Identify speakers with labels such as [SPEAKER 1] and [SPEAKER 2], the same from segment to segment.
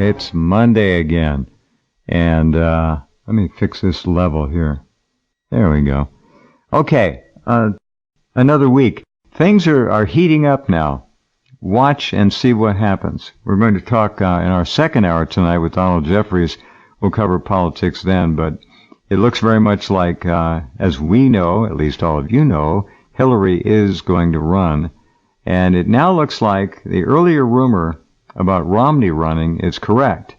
[SPEAKER 1] It's Monday again. And let me fix this level here. There we go. Okay, another week. Things are heating up now. Watch and see what happens. We're going to talk in our second hour tonight with Donald Jeffries. We'll cover politics then, but it looks very much like, as we know, at least all of you know, Hillary is going to run. And it now looks like the earlier rumor about Romney running is correct.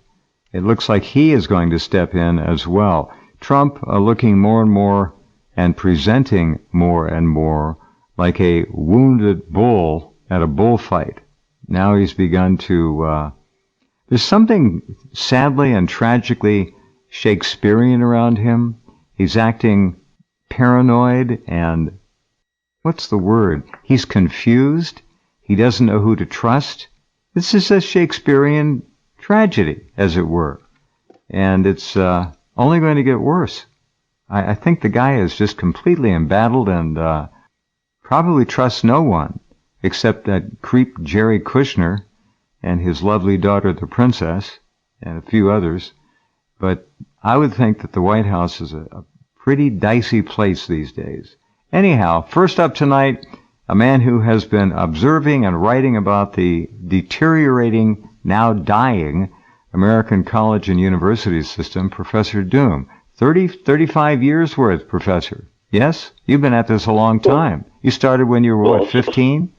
[SPEAKER 1] It looks like he is going to step in as well. Trump looking more and more and presenting more and more like a wounded bull at a bullfight. Now he's begun to... there's something sadly and tragically Shakespearean around him. He's acting paranoid and... what's the word? He's confused. He doesn't know who to trust. This is a Shakespearean tragedy, as it were. And it's only going to get worse. I think the guy is just completely embattled and probably trusts no one except that creep Jerry Kushner and his lovely daughter, the princess, and a few others. But I would think that the White House is a pretty dicey place these days. Anyhow, first up tonight, a man who has been observing and writing about the deteriorating, now dying, American college and university system, Professor Doom. 35 years worth, Professor. Yes? You've been at this a long time. You started when you were, what, 15?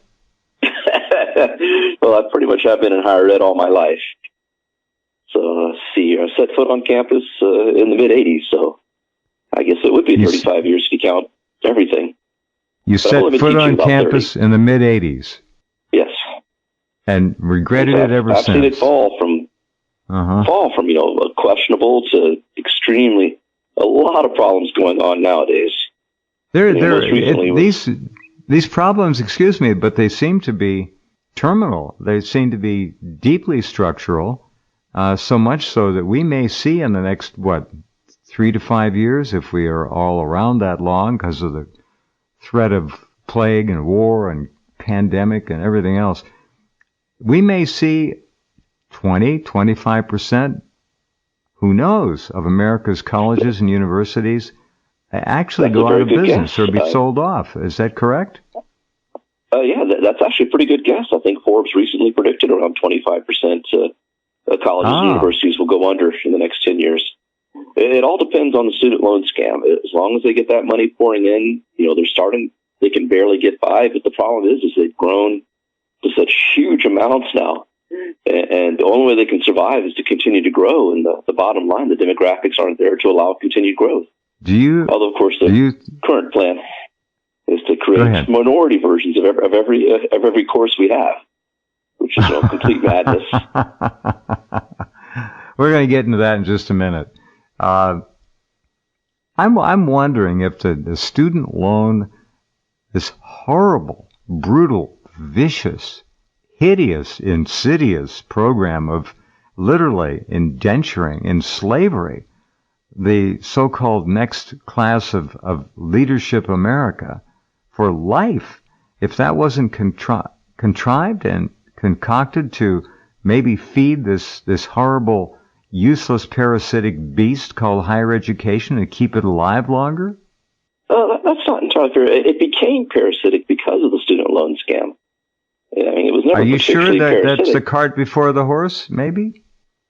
[SPEAKER 2] Well, I pretty much have been in higher ed all my life. So, see, I set foot on campus in the mid-'80s, so I guess it would be 35 years if you count everything.
[SPEAKER 1] You set foot on campus in the mid-'80s?
[SPEAKER 2] Yes.
[SPEAKER 1] And regretted it ever since?
[SPEAKER 2] I've seen it fall from, questionable to extremely, a lot of problems going on nowadays.
[SPEAKER 1] These problems, excuse me, but they seem to be terminal. They seem to be deeply structural, so much so that we may see in the next, 3 to 5 years, if we are all around that long because of the threat of plague and war and pandemic and everything else, we may see 20-25%, who knows, of America's colleges and universities actually go out of business or be sold off. Is that correct?
[SPEAKER 2] Yeah, that's actually a pretty good guess. I think Forbes recently predicted around 25% colleges and universities will go under in the next 10 years. It all depends on the student loan scam. As long as they get that money pouring in, they can barely get by. But the problem is they've grown to such huge amounts now. And the only way they can survive is to continue to grow. And the bottom line, the demographics aren't there to allow continued growth. Although, of course, the current plan is to create minority versions of every course we have, which is complete madness.
[SPEAKER 1] We're going to get into that in just a minute. I'm wondering if the student loan, this horrible, brutal, vicious, hideous, insidious program of literally indenturing in slavery the so-called next class of leadership America for life, if that wasn't contrived and concocted to maybe feed this horrible, useless, parasitic beast called higher education and keep it alive longer?
[SPEAKER 2] That's not entirely fair. It became parasitic because of the student loan scam. I mean, it was never.
[SPEAKER 1] Are you sure that's the cart before the horse, maybe?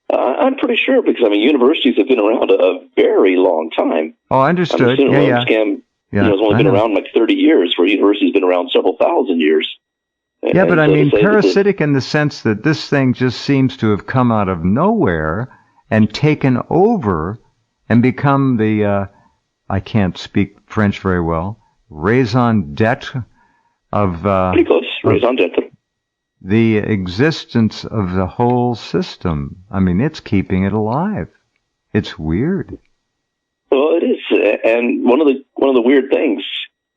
[SPEAKER 2] I'm pretty sure because, universities have been around a very long time.
[SPEAKER 1] Oh, understood.
[SPEAKER 2] The student loan scam has only been around like 30 years, where universities have been around several thousand years.
[SPEAKER 1] But parasitic in the sense that this thing just seems to have come out of nowhere and taken over and become the, I can't speak French very well, raison d'etre of...
[SPEAKER 2] pretty close, raison d'etre.
[SPEAKER 1] The existence of the whole system. I mean, it's keeping it alive. It's weird.
[SPEAKER 2] Well, it is, and one of the weird things,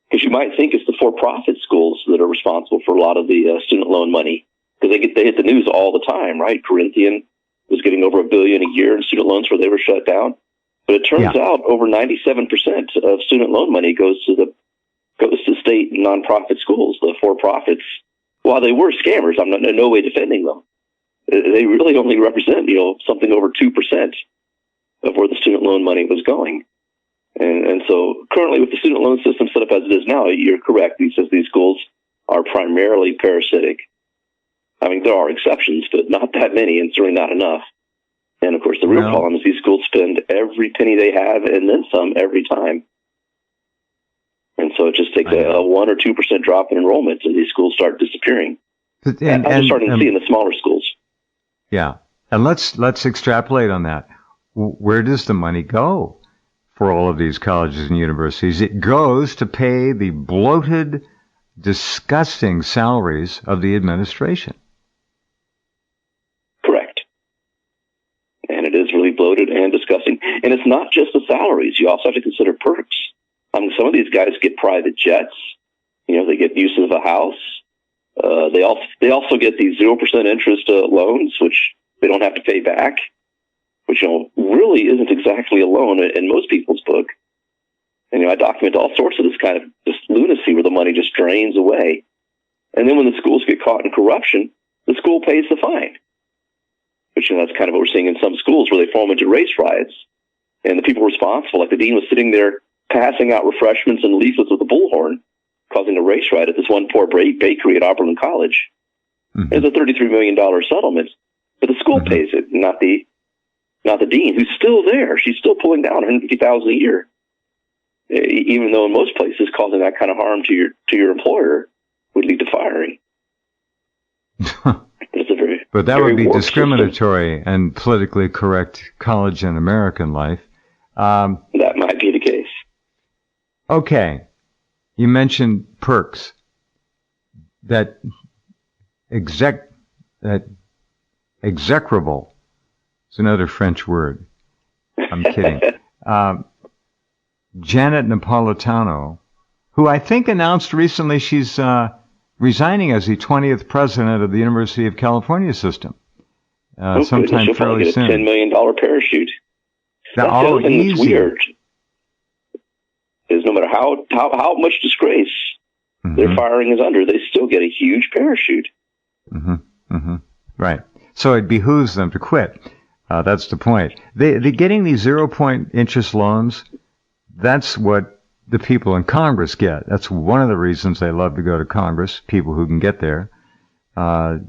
[SPEAKER 2] because you might think it's the for-profit schools that are responsible for a lot of the student loan money, because they hit the news all the time, right? Corinthian was getting over $1 billion a year in student loans where they were shut down, but it turns out over 97% of student loan money goes to state nonprofit schools, the for-profits. While they were scammers, I'm in no way defending them. they really only represent, something over 2% of where the student loan money was going. And so currently with the student loan system set up as it is now, you're correct. These schools are primarily parasitic. I mean, there are exceptions, but not that many, and certainly not enough. And of course, the real problem is these schools spend every penny they have and then some every time. And so it just takes a 1 or 2% drop in enrollments, and these schools start disappearing. And I'm just starting to see in the smaller schools.
[SPEAKER 1] Yeah, and let's extrapolate on that. Where does the money go for all of these colleges and universities? It goes to pay the bloated, disgusting salaries of the administration.
[SPEAKER 2] Correct. And it is really bloated and disgusting. And it's not just the salaries. You also have to consider perks. I mean, some of these guys get private jets. They get use of a house. They also get these 0% interest loans, which they don't have to pay back, which really isn't exactly a loan in most people's book. And I document all sorts of this kind of just lunacy where the money just drains away. And then when the schools get caught in corruption, the school pays the fine. Which that's kind of what we're seeing in some schools where they fall into race riots. And the people responsible, like the dean was sitting there passing out refreshments and leaflets with a bullhorn, causing a race riot at this one poor bakery at Oberlin College. Mm-hmm. It's a $33 million settlement, but the school pays it, not the dean, who's still there. She's still pulling down $150,000 a year, even though in most places causing that kind of harm to your employer would lead to firing.
[SPEAKER 1] But that would be discriminatory system. And politically correct college and American life.
[SPEAKER 2] That might be the case.
[SPEAKER 1] Okay. You mentioned perks. That execrable is another French word. I'm kidding. Janet Napolitano, who I think announced recently she's resigning as the 20th president of the University of California system. Sometime fairly soon.
[SPEAKER 2] $10 million parachute.
[SPEAKER 1] That's the other thing that's weird.
[SPEAKER 2] Is no matter how much disgrace their firing is under, they still get a huge parachute.
[SPEAKER 1] Right. So it behooves them to quit. That's the point. They're getting these 0% interest loans. That's what the people in Congress get. That's one of the reasons they love to go to Congress, people who can get there.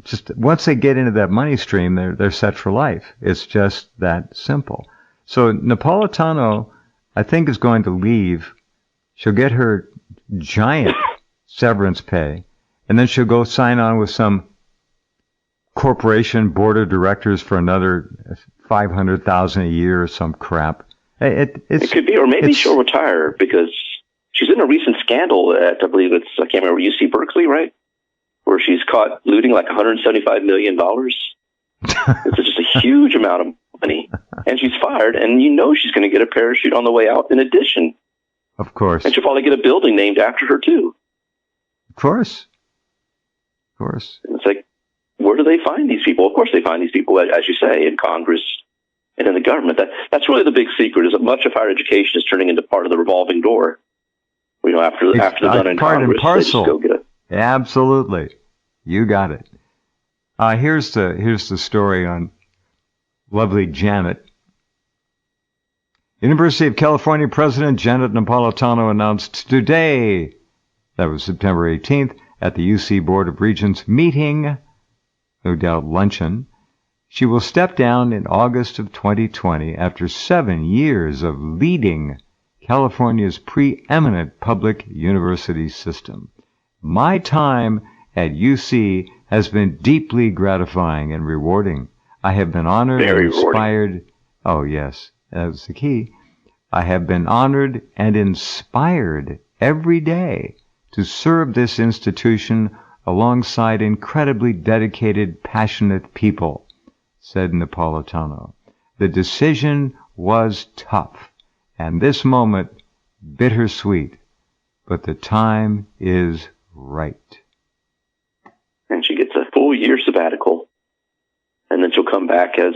[SPEAKER 1] Just once they get into that money stream, they're set for life. It's just that simple. So Napolitano, I think, is going to leave. She'll get her giant severance pay, and then she'll go sign on with some corporation board of directors for another $500,000 a year or some crap. It
[SPEAKER 2] could be, or maybe she'll retire because she's in a recent scandal at, I believe I can't remember, UC Berkeley, right? Where she's caught looting like $175 million. It's just a huge amount of money. And she's fired, and she's going to get a parachute on the way out in addition.
[SPEAKER 1] Of course.
[SPEAKER 2] And she'll probably get a building named after her, too.
[SPEAKER 1] Of course.
[SPEAKER 2] And it's like, where do they find these people? Of course they find these people, as you say, in Congress and in the government. That's really the big secret, is that much of higher education is turning into part of the revolving door. After they're done in Congress, they just go get it.
[SPEAKER 1] Absolutely. You got it. Here's the story on lovely Janet. University of California President Janet Napolitano announced today, that was September 18th, at the UC Board of Regents meeting, no doubt luncheon, she will step down in August of 2020 after 7 years of leading California's preeminent public university system. My time at UC has been deeply gratifying and rewarding. I have been honored and inspired. Oh, yes, that's the key. I have been honored and inspired every day to serve this institution alongside incredibly dedicated, passionate people, said Napolitano. The decision was tough, and this moment bittersweet, but the time is right.
[SPEAKER 2] And she gets a full year sabbatical, and then she'll come back as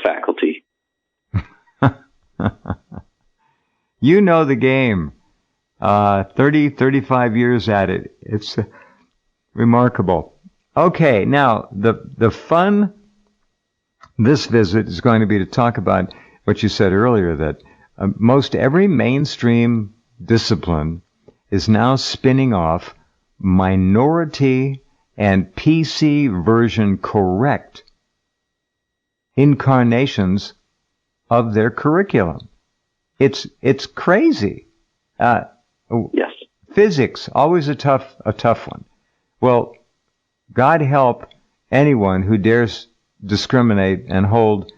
[SPEAKER 2] faculty.
[SPEAKER 1] You know the game. 35 years at it. It's remarkable. Okay, now the fun this visit is going to be to talk about what you said earlier, that most every mainstream discipline is now spinning off minority and PC version correct incarnations of their curriculum. It's crazy.
[SPEAKER 2] Yes.
[SPEAKER 1] Physics, always a tough one. Well, God help anyone who dares discriminate and hold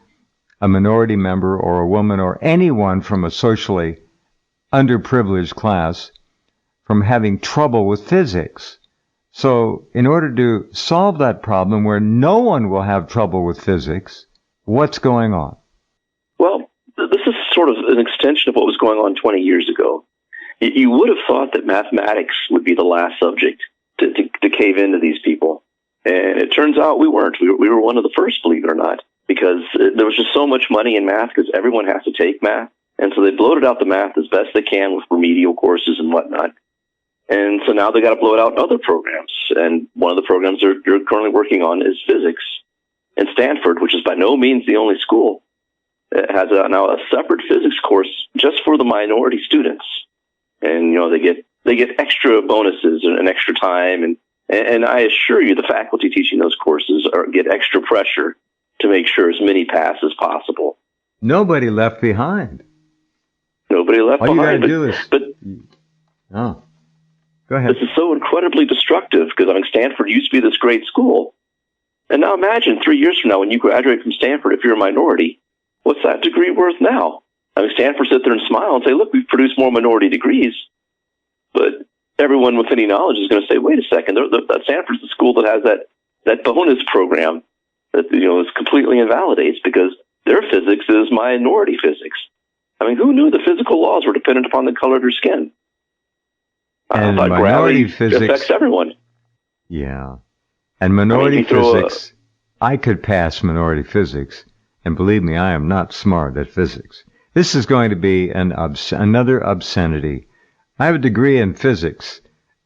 [SPEAKER 1] a minority member or a woman or anyone from a socially underprivileged class from having trouble with physics. So in order to solve that problem where no one will have trouble with physics, what's going on?
[SPEAKER 2] Well, this is sort of an extension of what was going on 20 years ago. You would have thought that mathematics would be the last subject to cave into these people. And it turns out we weren't. We were one of the first, believe it or not, because there was just so much money in math because everyone has to take math. And so they bloated out the math as best they can with remedial courses and whatnot. And so now they got to blow it out in other programs. And one of the programs they're currently working on is physics. And Stanford, which is by no means the only school, has now a separate physics course just for the minority students. And, they get extra bonuses and extra time. And I assure you the faculty teaching those courses get extra pressure to make sure as many pass as possible.
[SPEAKER 1] Nobody left behind.
[SPEAKER 2] Nobody left
[SPEAKER 1] behind.
[SPEAKER 2] All
[SPEAKER 1] you got to do is...
[SPEAKER 2] Oh.
[SPEAKER 1] Go ahead.
[SPEAKER 2] This is so incredibly destructive because, Stanford used to be this great school. And now imagine 3 years from now when you graduate from Stanford, if you're a minority, what's that degree worth now? Stanford sit there and smile and say, look, we've produced more minority degrees. But everyone with any knowledge is going to say, wait a second, that Stanford's the school that has that bonus program that, is completely invalidates because their physics is minority physics. Who knew the physical laws were dependent upon the color of your skin?
[SPEAKER 1] And
[SPEAKER 2] I thought
[SPEAKER 1] minority
[SPEAKER 2] gravity
[SPEAKER 1] physics
[SPEAKER 2] affects everyone.
[SPEAKER 1] Yeah. And minority physics, I could pass minority physics, and believe me, I am not smart at physics. This is going to be another obscenity. I have a degree in physics,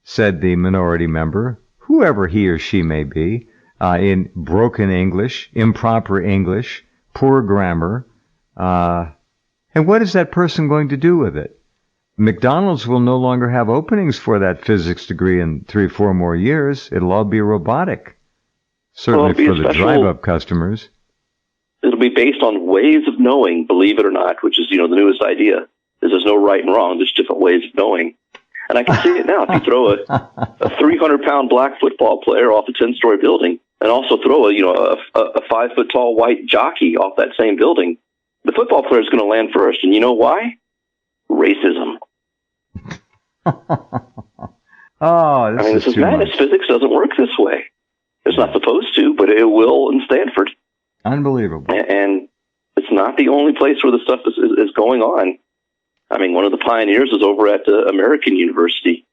[SPEAKER 1] said the minority member, whoever he or she may be, in broken English, improper English, poor grammar. And what is that person going to do with it? McDonald's will no longer have openings for that physics degree in 3 or 4 more years. It'll all be robotic, certainly for the drive-up customers.
[SPEAKER 2] It'll be based on ways of knowing, believe it or not, which is, the newest idea. Is there's no right and wrong, there's different ways of knowing. And I can see it now. If you throw a 300-pound black football player off a 10-story building and also throw a 5-foot-tall white jockey off that same building, the football player is going to land first. And you know why? Racism. This is madness. Physics doesn't work this way. It's not supposed to, but it will in Stanford.
[SPEAKER 1] Unbelievable.
[SPEAKER 2] And it's not the only place where the stuff is going on. One of the pioneers is over at American University,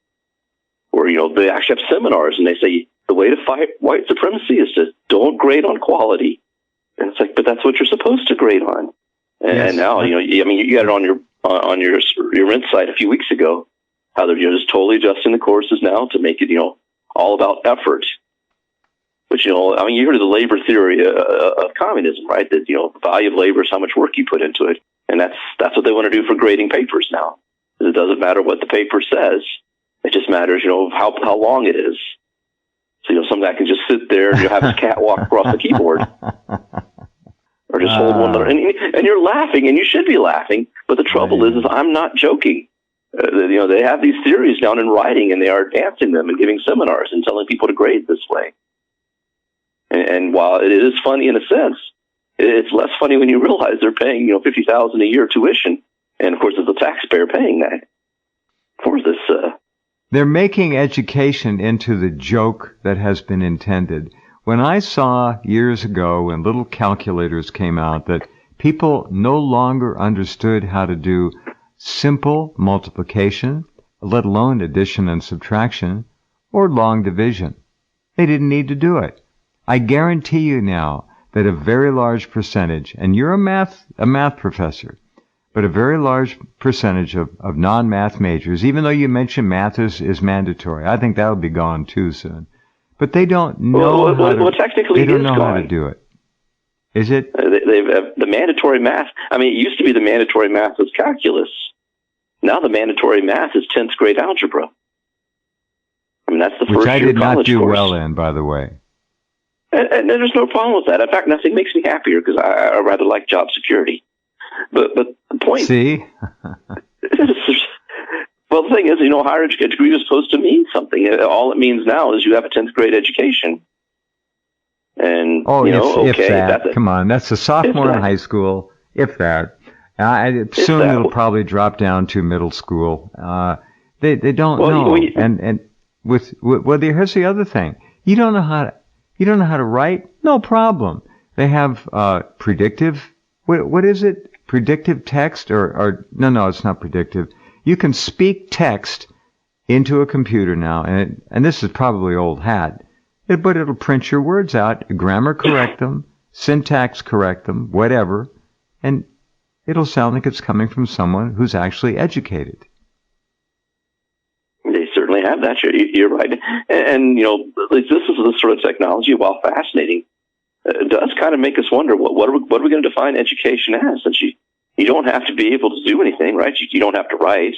[SPEAKER 2] where, they actually have seminars, and they say the way to fight white supremacy is to don't grade on quality. And it's like, but that's what you're supposed to grade on. And now, you got it on your Rense site a few weeks ago, how they're just totally adjusting the courses now to make it, all about effort. But, you heard of the labor theory of communism, right? That, the value of labor is how much work you put into it. And that's what they want to do for grading papers now. It doesn't matter what the paper says. It just matters, how long it is. So, some guy can just sit there and have his cat walk across the keyboard. Or just hold one letter. And you're laughing, and you should be laughing. But the trouble is I'm not joking. They have these theories down in writing, and they are advancing them and giving seminars and telling people to grade this way. And while it is funny in a sense, it's less funny when you realize they're paying, $50,000 a year tuition, and of course it's the taxpayer paying that for this.
[SPEAKER 1] They're making education into the joke that has been intended. When I saw years ago, when little calculators came out, that people no longer understood how to do simple multiplication, let alone addition and subtraction, or long division, they didn't need to do it. I guarantee you now that a very large percentage, and you're a math professor, but a very large percentage of non-math majors, even though you mentioned math is mandatory, I think that'll be gone too soon. But they don't know
[SPEAKER 2] technically
[SPEAKER 1] they don't know how to do it. Is it?
[SPEAKER 2] They've the mandatory math. I mean, it used to be the mandatory math was calculus. Now the mandatory math is 10th grade algebra. I mean, that's the first year college course. Which I did not do
[SPEAKER 1] well in, by the way.
[SPEAKER 2] And there's no problem with that. In fact, nothing makes me happier because I rather like job security. But the point...
[SPEAKER 1] See?
[SPEAKER 2] Well, the thing is, a higher education degree is supposed to mean something. All it means now is you have a 10th grade education. And,
[SPEAKER 1] if that. Come on, that's a sophomore in high school, if that. Soon it'll probably drop down to middle school. They don't know. And here's the other thing. You don't know how to write? No problem. They have predictive. What is it? Predictive text or no, it's not predictive. You can speak text into a computer now, and this is probably old hat, but it'll print your words out, grammar correct them, syntax correct them, whatever, and it'll sound like it's coming from someone who's actually educated.
[SPEAKER 2] They certainly have that. You're right. And this is the sort of technology, while fascinating, it does kind of make us wonder, what are we going to define education as? Since you don't have to be able to do anything, right? You don't have to write,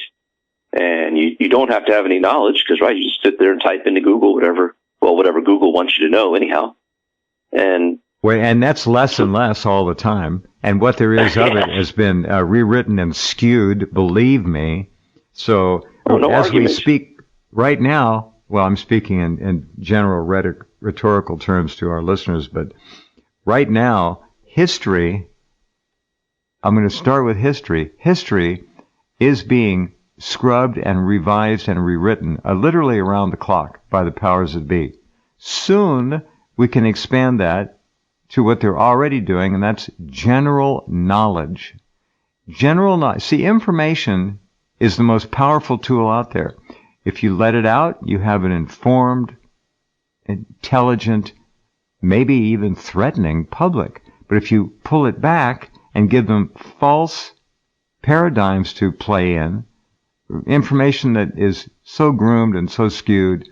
[SPEAKER 2] and you don't have to have any knowledge, because, right, you just sit there and type into Google whatever Google wants you to know anyhow. And
[SPEAKER 1] that's less and less all the time. And what there is of it has been rewritten and skewed, believe me. So as we speak right now, well, I'm speaking in general rhetorical terms to our listeners, but right now, history, I'm going to start with history. History is being scrubbed and revised and rewritten literally around the clock by the powers that be. Soon, we can expand that to what they're already doing, and that's general knowledge. General knowledge. See, information is the most powerful tool out there. If you let it out, you have an informed, intelligent, maybe even threatening public. But if you pull it back and give them false paradigms to play in, information that is so groomed and so skewed,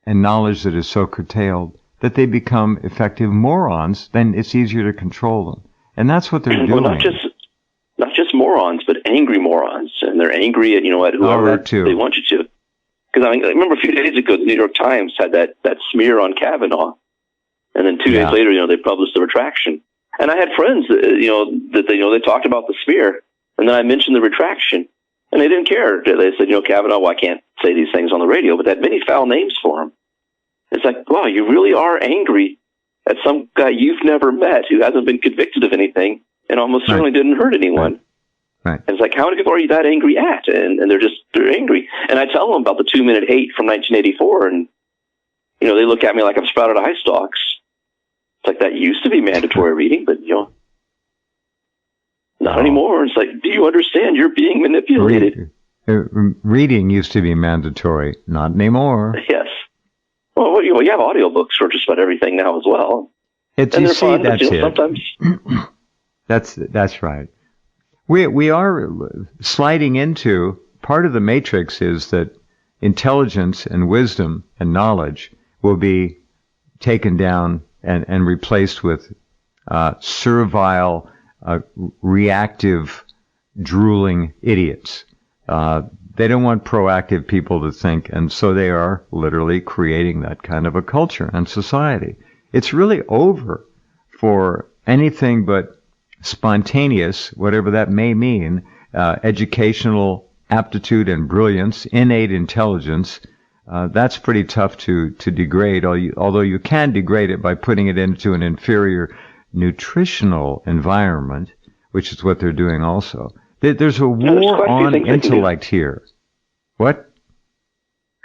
[SPEAKER 1] and knowledge that is so curtailed, that they become effective morons, then it's easier to control them. And that's what they're doing.
[SPEAKER 2] Not just morons, but angry morons. And they're angry at, at whoever they want you to. Because I remember a few days ago, the New York Times had that smear on Kavanaugh. And then 2 days later, they published the retraction. And I had friends, that they talked about the smear. And then I mentioned the retraction. And they didn't care. They said, Kavanaugh, well, I can't say these things on the radio, but they had many foul names for him. It's like, wow, you really are angry at some guy you've never met who hasn't been convicted of anything and almost certainly didn't hurt anyone.
[SPEAKER 1] Right.
[SPEAKER 2] And it's like, how many people are you that angry at? And they're angry. And I tell them about the 2-minute hate from 1984, and, they look at me like I'm sprouted eye stalks. It's like, that used to be mandatory reading, but, not anymore. It's like, do you understand? You're being manipulated.
[SPEAKER 1] Reading used to be mandatory. Not anymore.
[SPEAKER 2] Yes. Well, you have audiobooks for just about everything now as well.
[SPEAKER 1] That's it.
[SPEAKER 2] Sometimes.
[SPEAKER 1] That's right. We are sliding into, part of the matrix is that intelligence and wisdom and knowledge will be taken down and replaced with servile, reactive, drooling idiots. They don't want proactive people to think, and so they are literally creating that kind of a culture and society. It's really over for anything but spontaneous, whatever that may mean, educational aptitude and brilliance, innate intelligence. That's pretty tough to degrade, although you can degrade it by putting it into an inferior nutritional environment, which is what they're doing also. There's a war on intellect here. What?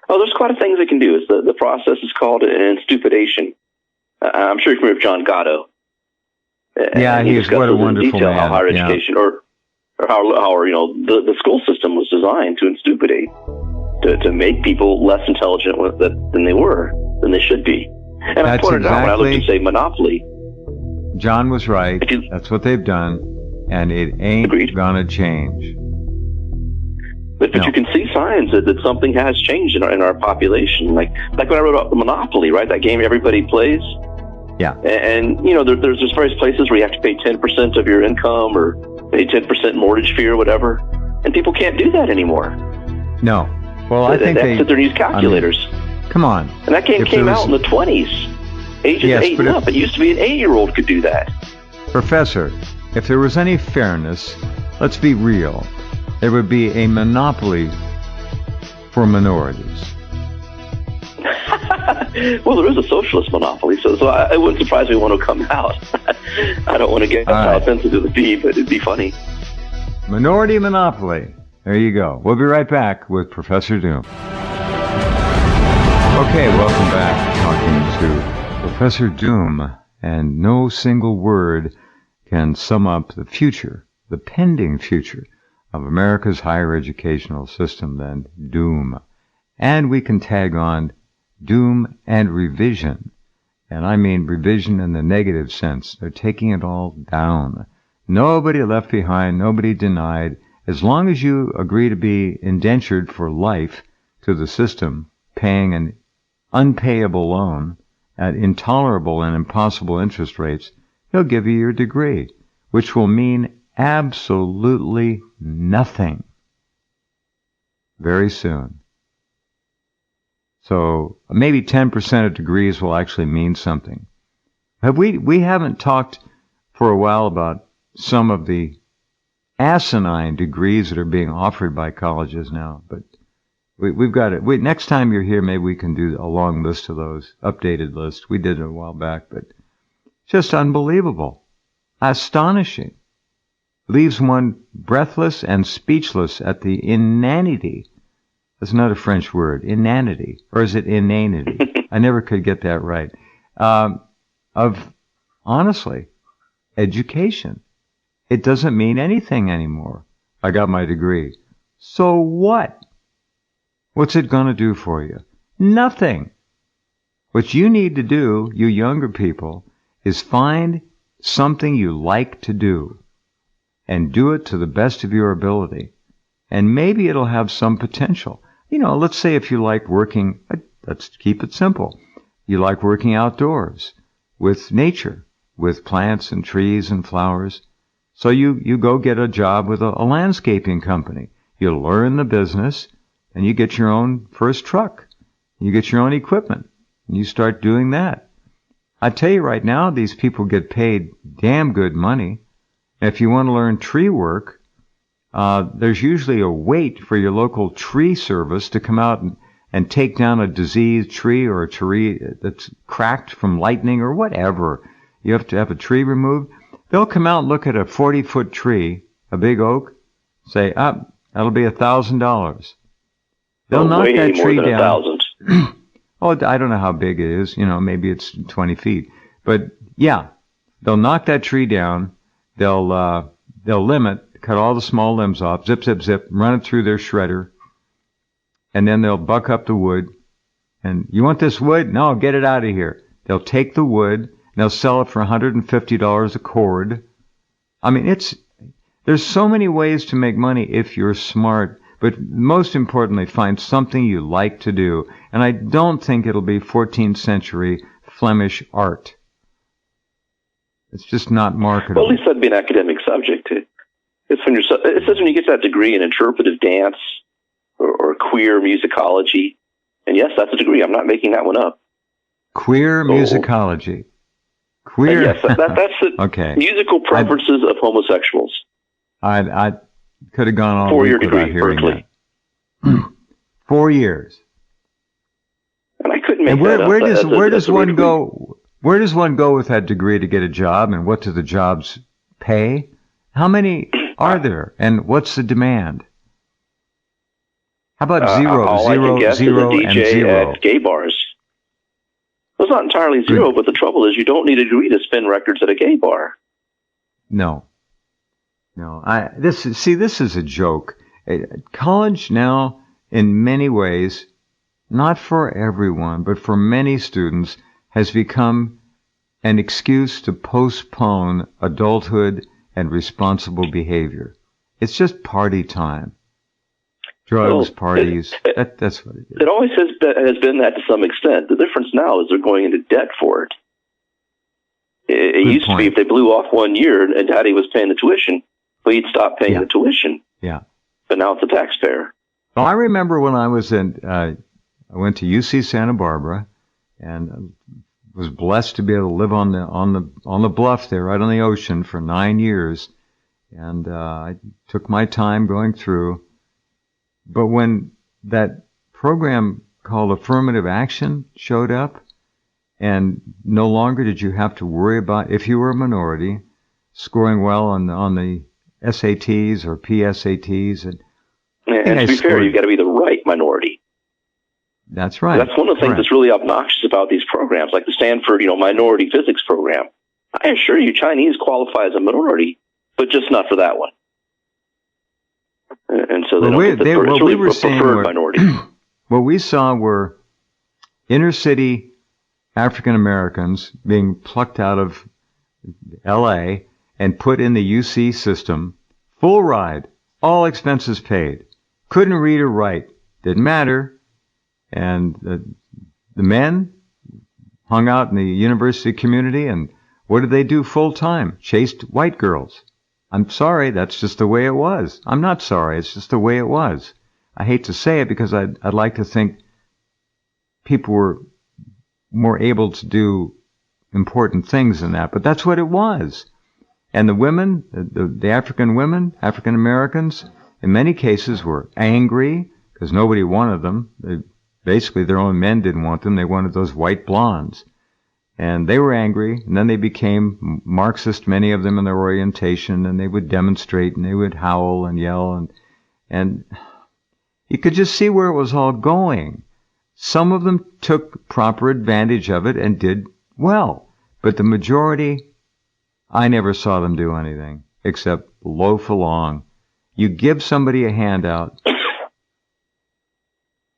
[SPEAKER 2] Oh, there's quite a things they can do. The process is called an instupidation. I'm sure you're familiar with John Gatto.
[SPEAKER 1] Yeah, he's what a wonderful man.
[SPEAKER 2] How higher education, or how the school system was designed to instupidate, to make people less intelligent than they should be. And I pointed out when I looked and say monopoly.
[SPEAKER 1] John was right. That's what they've done, and it ain't gonna change.
[SPEAKER 2] But
[SPEAKER 1] No.
[SPEAKER 2] you can see signs that something has changed in our population. Like when I wrote about Monopoly, right? That game everybody plays.
[SPEAKER 1] Yeah.
[SPEAKER 2] And there's various places where you have to pay 10% of your income or pay 10% mortgage fee or whatever. And people can't do that anymore.
[SPEAKER 1] No. Well, I think
[SPEAKER 2] they sit there and use calculators.
[SPEAKER 1] Come on.
[SPEAKER 2] And that game came out in the 20s. Ages 8 and up. It used to be an 8-year-old could do that.
[SPEAKER 1] Professor, if there was any fairness, let's be real. There would be a monopoly for minorities.
[SPEAKER 2] Well, there is a socialist monopoly, so it wouldn't surprise me when it'll come out. I don't want to get how offensive it would be, but it'd be funny.
[SPEAKER 1] Minority monopoly. There you go. We'll be right back with Professor Doom. Okay, welcome back. Talking to Professor Doom, and no single word can sum up the future, the pending future of America's higher educational system than doom. And we can tag on doom and revision. And I mean revision in the negative sense. They're taking it all down. Nobody left behind, nobody denied. As long as you agree to be indentured for life to the system, paying an unpayable loan at intolerable and impossible interest rates, they'll give you your degree, which will mean absolutely nothing very soon. So maybe 10% of degrees will actually mean something. We haven't talked for a while about some of the asinine degrees that are being offered by colleges now, but we've got it. Next time you're here, maybe we can do a long list of those, updated list. We did it a while back, but just unbelievable, astonishing. Leaves one breathless and speechless at the inanity. That's not a French word, inanity, or is it inanity? I never could get that right. Of, honestly, education. It doesn't mean anything anymore. I got my degree. So what? What's it going to do for you? Nothing. What you need to do, you younger people, is find something you like to do and do it to the best of your ability. And maybe it'll have some potential. Let's say if you like working, let's keep it simple. You like working outdoors with nature, with plants and trees and flowers. So you go get a job with a landscaping company. You learn the business, and you get your own first truck. You get your own equipment, and you start doing that. I tell you right now, these people get paid damn good money. If you want to learn tree work, there's usually a wait for your local tree service to come out and take down a diseased tree or a tree that's cracked from lightning or whatever. You have to have a tree removed. They'll come out and look at a 40-foot tree, a big oak, say, that'll be $1,000. They'll knock that tree down. Oh, I don't know how big it is. Maybe it's 20 feet. But yeah, they'll knock that tree down. They'll cut all the small limbs off, zip, zip, zip, run it through their shredder, and then they'll buck up the wood. And you want this wood? No, get it out of here. They'll take the wood, and they'll sell it for $150 a cord. I mean, there's so many ways to make money if you're smart, but most importantly, find something you like to do. And I don't think it'll be 14th century Flemish art. It's just not marketable.
[SPEAKER 2] Well, at least that'd be an academic subject. It says when you get that degree in interpretive dance or queer musicology, and yes, that's a degree. I'm not making that one up.
[SPEAKER 1] Queer musicology. Queer.
[SPEAKER 2] Yes, that's the
[SPEAKER 1] okay.
[SPEAKER 2] Musical preferences of homosexuals.
[SPEAKER 1] I could have gone on
[SPEAKER 2] 4-year
[SPEAKER 1] without
[SPEAKER 2] degree,
[SPEAKER 1] hearing
[SPEAKER 2] Berkeley.
[SPEAKER 1] that. 4 years.
[SPEAKER 2] And I couldn't make
[SPEAKER 1] and
[SPEAKER 2] that up.
[SPEAKER 1] Where does one go? Where does one go with that degree to get a job, and what do the jobs pay? How many are there, and what's the demand? How about zero,
[SPEAKER 2] all I can guess
[SPEAKER 1] zero,
[SPEAKER 2] is a DJ
[SPEAKER 1] and zero?
[SPEAKER 2] at gay bars. Well, it's not entirely zero, but the trouble is you don't need a degree to spin records at a gay bar.
[SPEAKER 1] No. This is a joke. College now, in many ways, not for everyone, but for many students, has become an excuse to postpone adulthood and responsible behavior. It's just party time. drugs, parties. That's what it is.
[SPEAKER 2] It always has been that to some extent. The difference now is they're going into debt for it. It used to be if they blew off 1 year and Daddy was paying the tuition, well, he'd stop paying the tuition.
[SPEAKER 1] Yeah.
[SPEAKER 2] But now it's a taxpayer.
[SPEAKER 1] Well, I remember when I was I went to UC Santa Barbara, and was blessed to be able to live on the bluff there, right on the ocean, for 9 years, and I took my time going through. But when that program called Affirmative Action showed up, and no longer did you have to worry about, if you were a minority, scoring well on the SATs or PSATs, and
[SPEAKER 2] to be fair, you've got to be the right minority.
[SPEAKER 1] That's right.
[SPEAKER 2] That's one of the things that's really obnoxious about these programs, like the Stanford, minority physics program. I assure you, Chinese qualify as a minority, but just not for that one. And so they don't get the preferred minority.
[SPEAKER 1] What we saw were inner city African Americans being plucked out of L.A. and put in the UC system, full ride, all expenses paid. Couldn't read or write. Didn't matter. And the men hung out in the university community, and what did they do full time? Chased white girls. I'm sorry, that's just the way it was. I'm not sorry, it's just the way it was. I hate to say it because I'd like to think people were more able to do important things than that, but that's what it was. And the women, the African women, African Americans, in many cases were angry because nobody wanted them. Basically, their own men didn't want them. They wanted those white blondes. And they were angry, and then they became Marxist, many of them in their orientation, and they would demonstrate, and they would howl and yell, and you could just see where it was all going. Some of them took proper advantage of it and did well, but the majority, I never saw them do anything except loaf along. You give somebody a handout,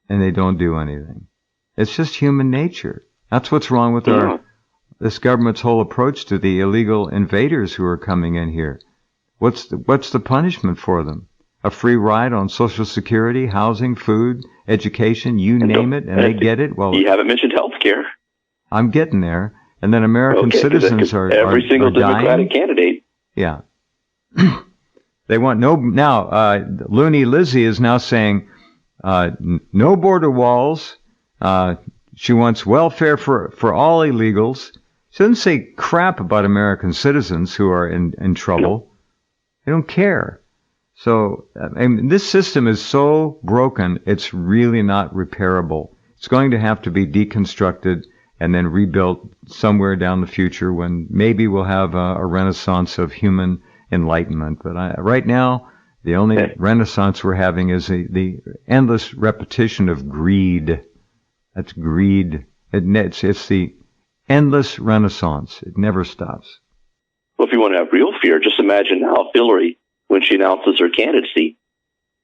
[SPEAKER 1] and they don't do anything. It's just human nature. That's what's wrong with this government's whole approach to the illegal invaders who are coming in here. What's the punishment for them? A free ride on Social Security, housing, food, education, you name it, and they get it? Well,
[SPEAKER 2] you haven't mentioned health care.
[SPEAKER 1] I'm getting there. And then American citizens are
[SPEAKER 2] every single Democratic candidate.
[SPEAKER 1] Yeah. They want now, Looney Lizzie is now saying, no border walls. She wants welfare for all illegals. She doesn't say crap about American citizens who are in trouble. No. They don't care. So, this system is so broken, it's really not repairable. It's going to have to be deconstructed and then rebuilt somewhere down the future when maybe we'll have a renaissance of human enlightenment. But right now, the only renaissance we're having is the endless repetition of greed. That's greed. It's the endless renaissance. It never stops.
[SPEAKER 2] Well, if you want to have real fear, just imagine now if Hillary, when she announces her candidacy,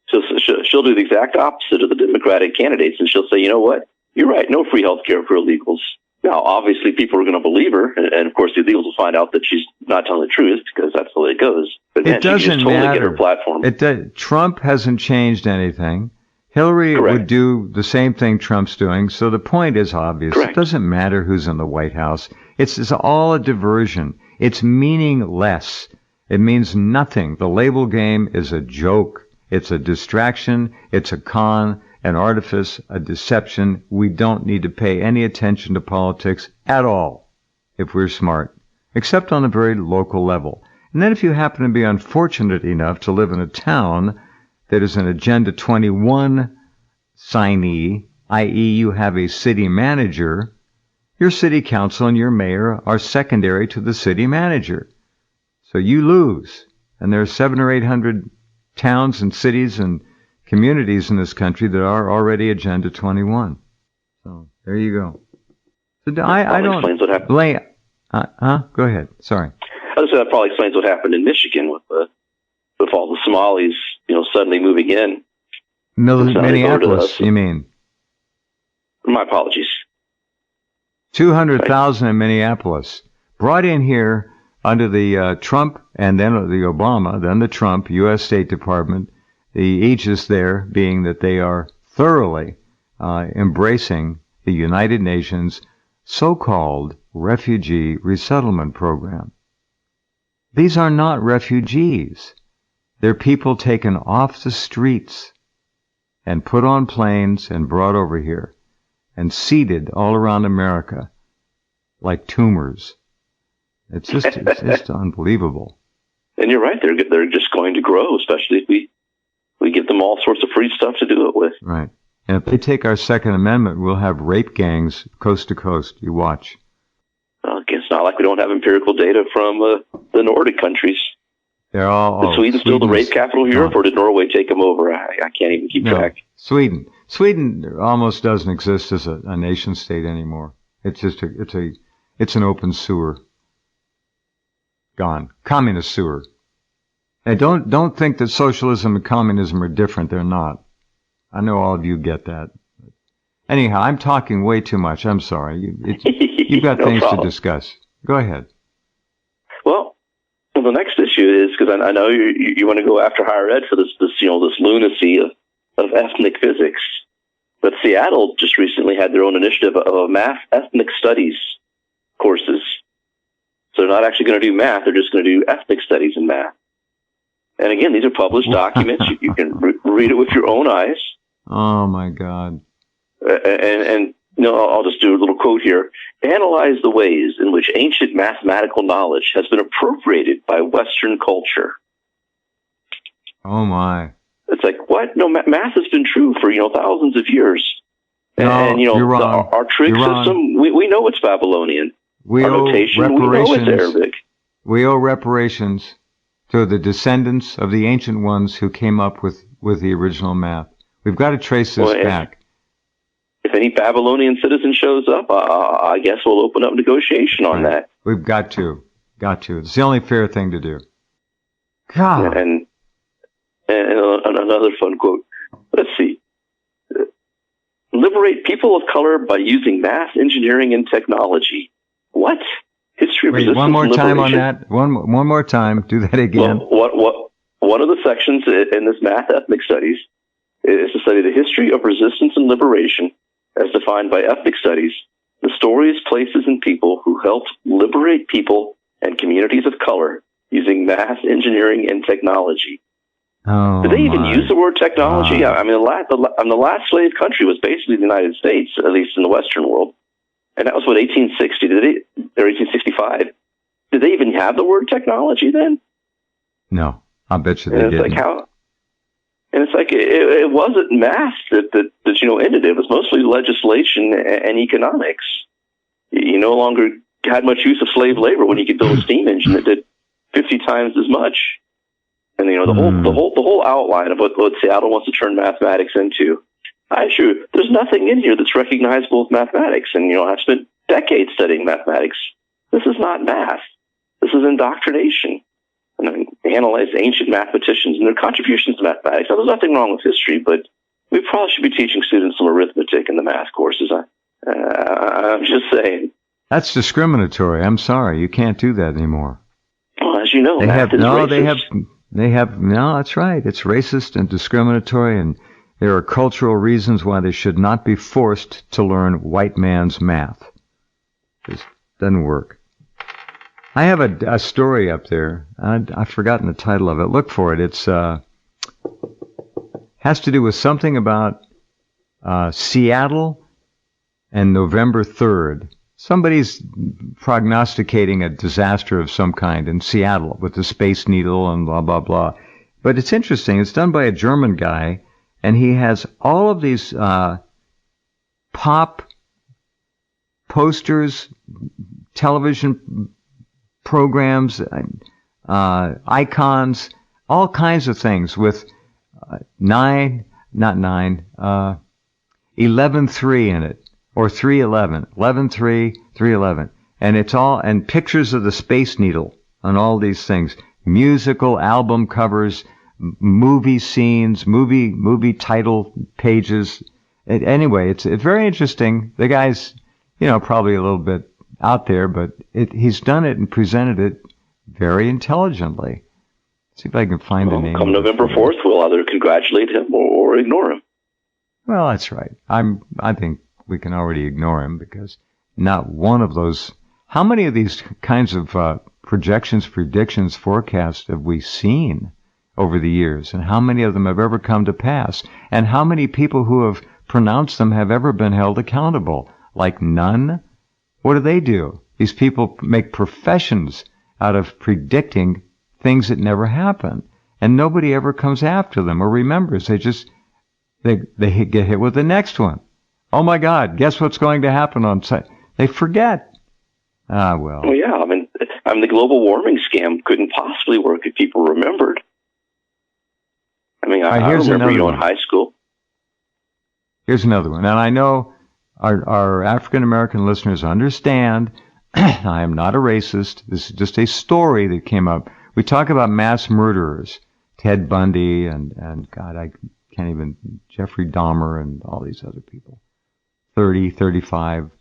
[SPEAKER 2] she'll do the exact opposite of the Democratic candidates, and she'll say, you know what? You're right, no free health care for illegals. Now, obviously, people are going to believe her, and of course, the illegals will find out that she's not telling the truth because that's the way it goes. But
[SPEAKER 1] it doesn't
[SPEAKER 2] she just totally
[SPEAKER 1] matter.
[SPEAKER 2] Get her platform.
[SPEAKER 1] Trump hasn't changed anything. Hillary would do the same thing Trump's doing, so the point is obvious.
[SPEAKER 2] Correct.
[SPEAKER 1] It doesn't matter who's in the White House. It's all a diversion. It's meaningless. It means nothing. The label game is a joke. It's a distraction. It's a con, an artifice, a deception. We don't need to pay any attention to politics at all if we're smart, except on a very local level. And then if you happen to be unfortunate enough to live in a town that is an Agenda 21 signee, i.e. you have a city manager, your city council and your mayor are secondary to the city manager. So you lose. And there are 700 or 800 towns and cities and communities in this country that are already Agenda 21. So there you go. So I don't blame. Go ahead. Sorry.
[SPEAKER 2] I was say that probably explains what happened in Michigan with all the Somalis, suddenly moving in.
[SPEAKER 1] Minneapolis, you mean?
[SPEAKER 2] My apologies.
[SPEAKER 1] 200,000 in Minneapolis, brought in here under the Trump and then the Obama, then the Trump U.S. State Department, the aegis there being that they are thoroughly embracing the United Nations so-called refugee resettlement program. These are not refugees. They're people taken off the streets and put on planes and brought over here and seeded all around America like tumors. It's just unbelievable.
[SPEAKER 2] And you're right. They're just going to grow, especially if we give them all sorts of free stuff to do it with.
[SPEAKER 1] Right. And if they take our Second Amendment, we'll have rape gangs coast to coast. You watch.
[SPEAKER 2] Well, it's not like we don't have empirical data from the Nordic countries.
[SPEAKER 1] They're all.
[SPEAKER 2] Is Sweden still the rape capital of Europe, or did Norway take them over? I can't even keep track.
[SPEAKER 1] Sweden almost doesn't exist as a nation state anymore. It's just it's an open sewer. Gone. Communist sewer. And don't think that socialism and communism are different. They're not. I know all of you get that. Anyhow, I'm talking way too much. I'm sorry. You've got
[SPEAKER 2] No
[SPEAKER 1] things
[SPEAKER 2] problem.
[SPEAKER 1] to discuss. Go ahead.
[SPEAKER 2] Well, the next issue is, because I know you want to go after higher ed for this lunacy of ethnic physics. But Seattle just recently had their own initiative of math ethnic studies courses. So they're not actually going to do math. They're just going to do ethnic studies in math. And again, these are published documents. You can read it with your own eyes.
[SPEAKER 1] Oh, my God.
[SPEAKER 2] And I'll just do a little quote here. Analyze the ways in which ancient mathematical knowledge has been appropriated by Western culture.
[SPEAKER 1] Oh, my.
[SPEAKER 2] It's like, what? No, math has been true for, thousands of years. And,
[SPEAKER 1] you're wrong.
[SPEAKER 2] Our trig system, we know it's Babylonian. Our notation, we know it's Arabic.
[SPEAKER 1] We owe reparations to the descendants of the ancient ones who came up with the original math. We've got to trace this back.
[SPEAKER 2] If any Babylonian citizen shows up, I guess we'll open up negotiation on that.
[SPEAKER 1] We've got to. It's the only fair thing to do. God.
[SPEAKER 2] And another fun quote. Let's see. Liberate people of color by using math, engineering, and technology. What? History of resistance
[SPEAKER 1] one more
[SPEAKER 2] and
[SPEAKER 1] time on
[SPEAKER 2] liberation.
[SPEAKER 1] that. One more time. Do that again.
[SPEAKER 2] Well, one of the sections in this math ethnic studies is to study the history of resistance and liberation as defined by ethnic studies, the stories, places, and people who helped liberate people and communities of color using math, engineering, and technology.
[SPEAKER 1] Oh,
[SPEAKER 2] Did they even use the word technology?
[SPEAKER 1] God.
[SPEAKER 2] I mean, the last slave country was basically the United States, at least in the Western world. And that was, 1860? Or 1865? Did they even have the word technology then?
[SPEAKER 1] No, I bet you they didn't.
[SPEAKER 2] And it's like it wasn't math that ended it. It was mostly legislation and economics. You no longer had much use of slave labor when you could build a steam engine that did 50 times as much. And the whole outline of what Seattle wants to turn mathematics into. I assure you, there's nothing in here that's recognizable as mathematics. And I've spent decades studying mathematics. This is not math. This is indoctrination. And I analyze ancient mathematicians and their contributions to mathematics. Now, there's nothing wrong with history, but we probably should be teaching students some arithmetic in the math courses. I'm just saying.
[SPEAKER 1] That's discriminatory. I'm sorry. You can't do that anymore.
[SPEAKER 2] Well, as you know, math is racist.
[SPEAKER 1] No, that's right. It's racist and discriminatory, and there are cultural reasons why they should not be forced to learn white man's math. This doesn't work. I have a story up there. I've forgotten the title of it. Look for it. It's has to do with something about Seattle and November 3rd. Somebody's prognosticating a disaster of some kind in Seattle with the Space Needle and blah, blah, blah. But it's interesting. It's done by a German guy, and he has all of these pop posters, television programs, icons, all kinds of things with 11-3 in it, or 311, 11-3, 311. And it's all, and pictures of the Space Needle on all these things, musical album covers, movie scenes, movie title pages. Anyway, it's very interesting. The guy's, probably a little bit out there, but he's done it and presented it very intelligently. See if I can find the name.
[SPEAKER 2] Come November 4th, we'll either congratulate him or ignore him.
[SPEAKER 1] Well, that's right. I think we can already ignore him because not one of those. How many of these kinds of projections, predictions, forecasts have we seen over the years, and how many of them have ever come to pass, and how many people who have pronounced them have ever been held accountable? Like none? What do? These people make professions out of predicting things that never happen, and nobody ever comes after them or remembers. They get hit with the next one. Oh my God, guess what's going to happen on site? They forget. Well,
[SPEAKER 2] yeah, I mean, the global warming scam couldn't possibly work if people remembered. I mean, I remember in high school.
[SPEAKER 1] Here's another one, and I know our African-American listeners understand I am not a racist. This is just a story that came up. We talk about mass murderers, Ted Bundy and God, I can't even, Jeffrey Dahmer and all these other people. 30, 35.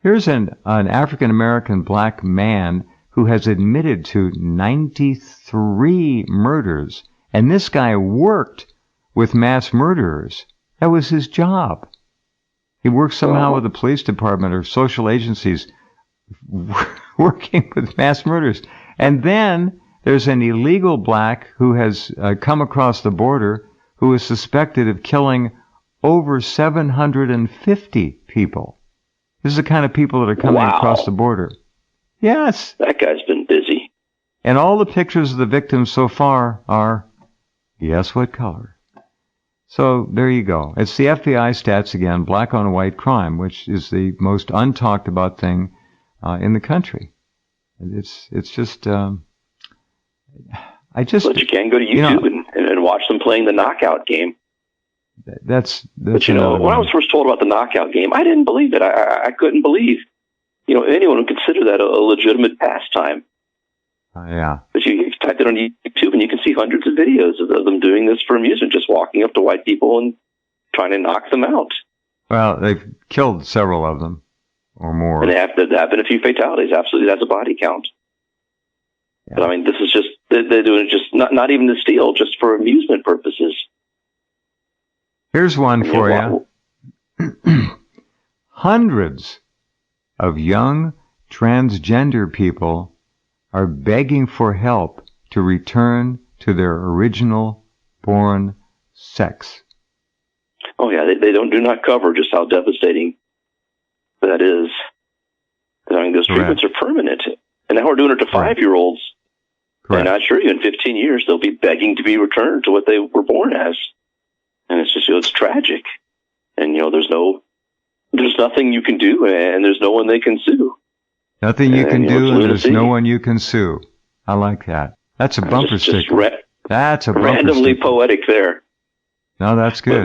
[SPEAKER 1] Here's an African-American black man who has admitted to 93 murders. And this guy worked with mass murderers. That was his job. He worked somehow with the police department or social agencies working with mass murderers. And then there's an illegal black who has come across the border who is suspected of killing over 750 people. This is the kind of people that are coming across the border. Yes.
[SPEAKER 2] That guy's been busy.
[SPEAKER 1] And all the pictures of the victims so far are, guess what color? So there you go. It's the FBI stats again, black on white crime, which is the most untalked about thing in the country. It's just,
[SPEAKER 2] But you can go to YouTube and watch them playing the knockout game.
[SPEAKER 1] That's
[SPEAKER 2] but when I was first told about the knockout game, I didn't believe it. I couldn't believe, anyone would consider that a legitimate pastime.
[SPEAKER 1] Yeah.
[SPEAKER 2] But you type it on YouTube and you can see hundreds of videos of them doing this for amusement, just walking up to white people and trying to knock them out.
[SPEAKER 1] Well, they've killed several of them or more.
[SPEAKER 2] And there have been a few fatalities. Absolutely, that's a body count. Yeah. But I mean, this is just, they're doing it just not even to steal, just for amusement purposes.
[SPEAKER 1] Here's one for you. Hundreds of young transgender people are begging for help to return to their original born sex.
[SPEAKER 2] Oh yeah, they do not cover just how devastating that is. I mean, those treatments are permanent, and now we're doing it to 5-year-olds. Correct. And I assure you, in 15 years, they'll be begging to be returned to what they were born as. And it's just, it's tragic. And, there's nothing you can do, and there's no one they can sue.
[SPEAKER 1] Nothing you can do, and there's no one you can sue. I like that. That's a bumper sticker. That's a bumper
[SPEAKER 2] randomly
[SPEAKER 1] sticker.
[SPEAKER 2] Poetic there.
[SPEAKER 1] No, that's good.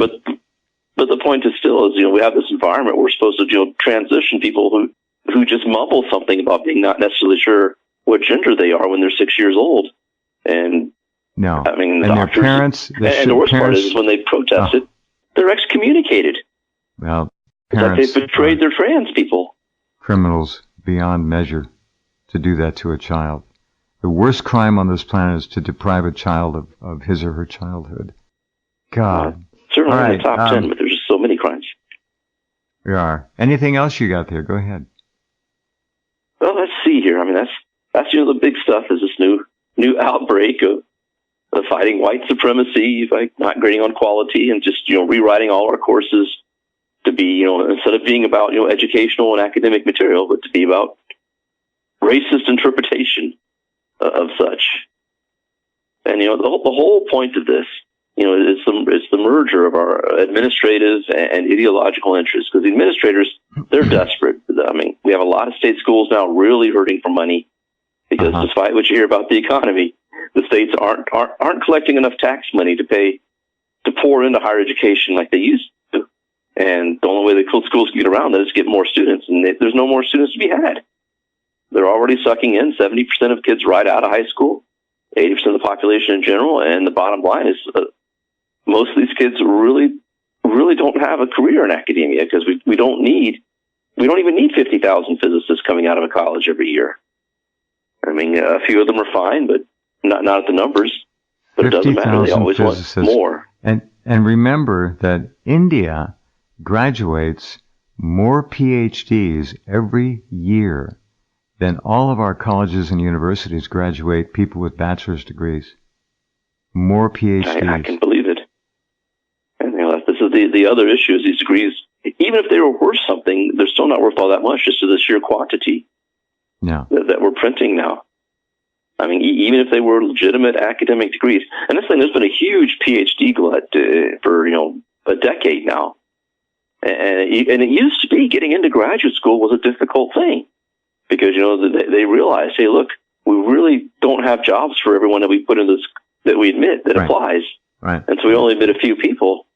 [SPEAKER 2] But the point is still is, we have this environment where we're supposed to, transition people who just mumble something about being not necessarily sure what gender they are when they're 6 years old. And
[SPEAKER 1] no,
[SPEAKER 2] I mean,
[SPEAKER 1] and their parents.
[SPEAKER 2] And the worst part is when they protested, they're excommunicated.
[SPEAKER 1] Well,
[SPEAKER 2] parents, it's like they've betrayed their trans people.
[SPEAKER 1] Criminals beyond measure to do that to a child. The worst crime on this planet is to deprive a child of his or her childhood. God.
[SPEAKER 2] Certainly in the top 10, but there's just so many crimes.
[SPEAKER 1] There are. Anything else you got there? Go ahead.
[SPEAKER 2] Well, let's see here. I mean, that's the big stuff is this new outbreak of fighting white supremacy, like not grading on quality, and just rewriting all our courses to be instead of being about educational and academic material, but to be about racist interpretation of such. And the whole point of this is the merger of our administrative and ideological interests, because the administrators, they're desperate. I mean, we have a lot of state schools now really hurting for money because despite what you hear about the economy, the states aren't collecting enough tax money to pour into higher education like they used to. And the only way the schools can get around that is get more students, and there's no more students to be had. They're already sucking in 70% of kids right out of high school, 80% of the population in general, and the bottom line is most of these kids really don't have a career in academia because we don't even need 50,000 physicists coming out of a college every year. I mean, a few of them are fine, but not at the numbers. But it doesn't matter. They always want more.
[SPEAKER 1] And remember that India graduates more PhDs every year than all of our colleges and universities graduate people with bachelor's degrees. More PhDs.
[SPEAKER 2] I can believe it. And this is the other issue is these degrees, even if they were worth something, they're still not worth all that much just to the sheer quantity that we're printing now. I mean, even if they were legitimate academic degrees. And this thing, there's been a huge PhD glut for, a decade now. And it used to be getting into graduate school was a difficult thing because, they realized, hey, look, we really don't have jobs for everyone that we put in this, that we admit that applies.
[SPEAKER 1] Right.
[SPEAKER 2] And so we only admit a few people.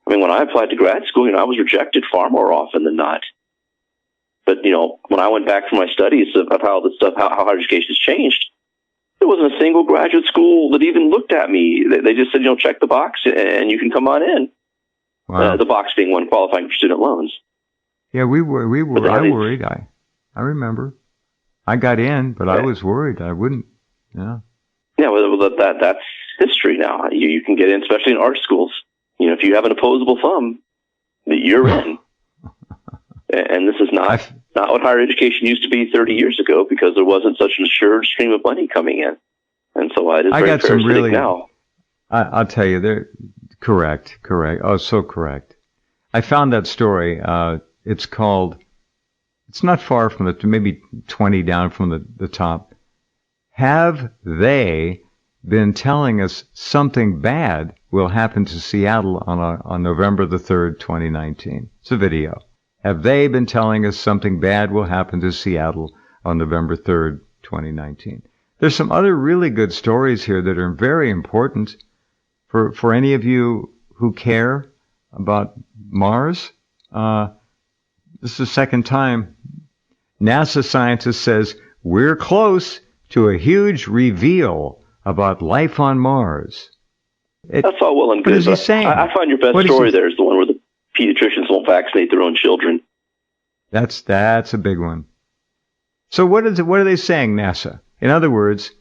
[SPEAKER 2] I mean, when I applied to grad school, I was rejected far more often than not. But, when I went back for my studies of how higher education has changed, there wasn't a single graduate school that even looked at me. They just said, check the box and you can come on in.
[SPEAKER 1] Wow.
[SPEAKER 2] The box being one qualifying for student loans.
[SPEAKER 1] Yeah, we were. I worried. I remember. I got in, but I was worried I wouldn't. Yeah. Yeah,
[SPEAKER 2] well, that's history now. You can get in, especially in art schools. If you have an opposable thumb, you're in. And this is not what higher education used to be 30 years ago because there wasn't such an assured stream of money coming in. And so it is very parasitic now.
[SPEAKER 1] I'll tell you, they're correct. Oh, so correct. I found that story. It's not far from maybe 20 down from the top. Have they been telling us something bad will happen to Seattle on November the 3rd, 2019? It's a video. Have they been telling us something bad will happen to Seattle on November 3rd, 2019? There's some other really good stories here that are very important for any of you who care about Mars. This is the second time NASA scientist says we're close to a huge reveal about life on Mars.
[SPEAKER 2] That's all well and good.
[SPEAKER 1] What is he saying?
[SPEAKER 2] I find your best story there is the one where the pediatricians won't vaccinate their own children.
[SPEAKER 1] That's a big one. So what are they saying, NASA? In other words,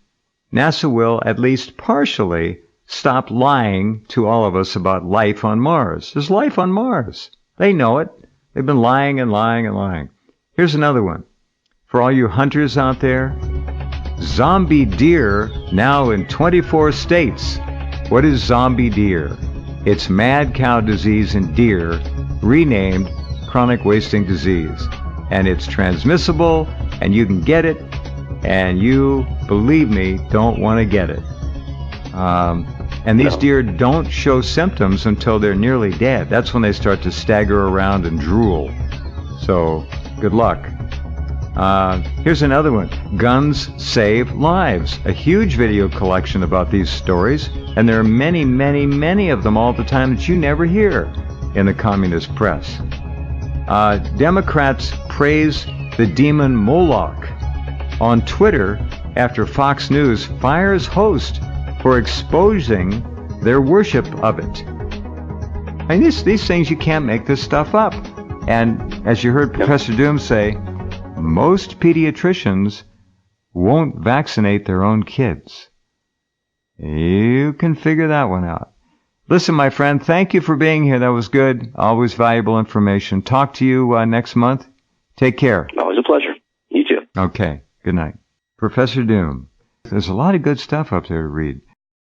[SPEAKER 1] NASA will at least partially stop lying to all of us about life on Mars. There's life on Mars. They know it. They've been lying and lying and lying. Here's another one. For all you hunters out there, zombie deer now in 24 states. What is zombie deer? It's mad cow disease in deer, renamed chronic wasting disease. And it's transmissible, and you can get it, and you, believe me, don't want to get it. And these deer don't show symptoms until they're nearly dead. That's when they start to stagger around and drool. So, good luck. Here's another one. Guns Save Lives. A huge video collection about these stories. And there are many, many, many of them all the time that you never hear in the communist press. Democrats praise the demon Moloch on Twitter after Fox News fires host for exposing their worship of it. And these things, you can't make this stuff up. And as you heard Professor Doom say, most pediatricians won't vaccinate their own kids. You can figure that one out. Listen, my friend, thank you for being here. That was good. Always valuable information. Talk to you next month. Take care.
[SPEAKER 2] Always a pleasure. You too.
[SPEAKER 1] Okay. Good night. Professor Doom. There's a lot of good stuff up there to read.